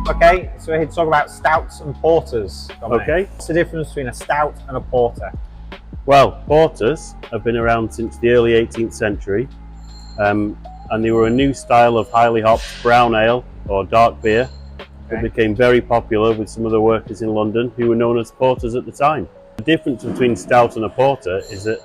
Okay, so we're here to talk about stouts and porters. Dominic. Okay. What's the difference between a stout and a porter? Well, porters have been around since the early 18th century, and they were a new style of highly hopped brown ale or dark beer that became very popular with some of the workers in London who were known as porters at the time. The difference between stout and a porter is that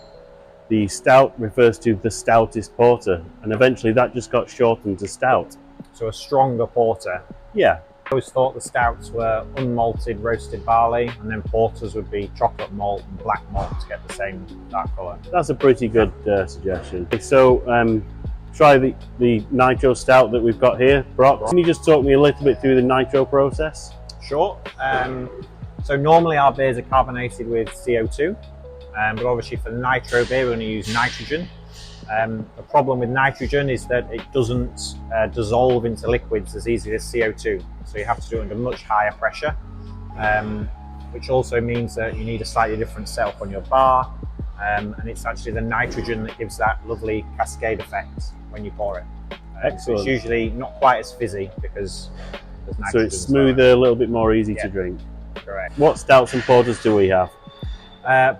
the stout refers to the stoutest porter, and eventually that just got shortened to stout. So a stronger porter. Yeah. I always thought the stouts were unmalted roasted barley, and then porters would be chocolate malt and black malt to get the same dark colour. That's a pretty good suggestion. So try the nitro stout that we've got here. Brock, can you just talk me a little bit through the nitro process? Sure. So normally our beers are carbonated with CO2, but obviously for the nitro beer we're going to use nitrogen. The problem with nitrogen is that it doesn't dissolve into liquids as easily as CO2, so you have to do it under much higher pressure, which also means that you need a slightly different setup on your bar, and it's actually the nitrogen that gives that lovely cascade effect when you pour it. Excellent. So it's usually not quite as fizzy because there's nitrogen. So it's smoother, a little bit more easy to drink. Correct. What stouts and porters do we have?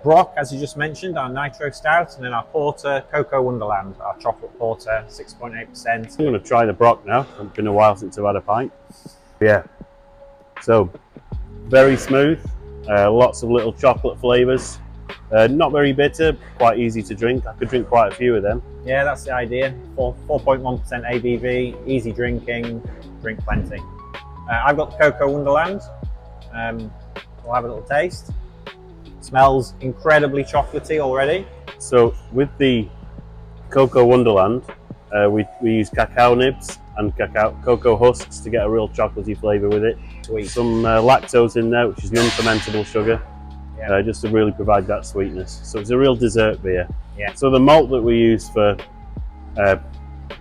Brock, as you just mentioned, our nitro stout, and then our porter, Cocoa Wonderland, our chocolate porter, 6.8%. I'm going to try the Brock now. It's been a while since I've had a pint. Yeah. So, very smooth, lots of little chocolate flavours. Not very bitter, quite easy to drink. I could drink quite a few of them. Yeah, that's the idea. 4.1% ABV, easy drinking, drink plenty. I've got the Cocoa Wonderland. We'll have a little taste. Smells incredibly chocolatey already. So with the Cocoa Wonderland, we use cacao nibs and cocoa husks to get a real chocolatey flavour with it. Sweet. Some lactose in there, which is non-fermentable sugar, just to really provide that sweetness. So it's a real dessert beer. Yeah. So the malt that we use for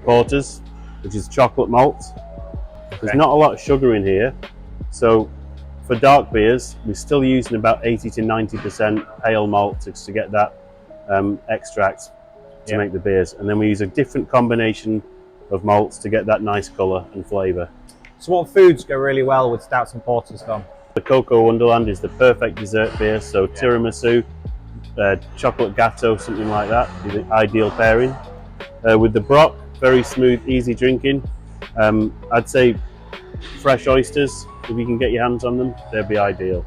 porters, which is chocolate malt, there's not a lot of sugar in here. So for dark beers, we're still using about 80 to 90% pale malt to get that extract to make the beers. And then we use a different combination of malts to get that nice colour and flavour. So what foods go really well with stouts and porters, Dom? The Cocoa Wonderland is the perfect dessert beer, so tiramisu, chocolate gâteau, something like that, is the ideal pairing. With the Brock, very smooth, easy drinking. I'd say fresh oysters, if you can get your hands on them, they'd be ideal.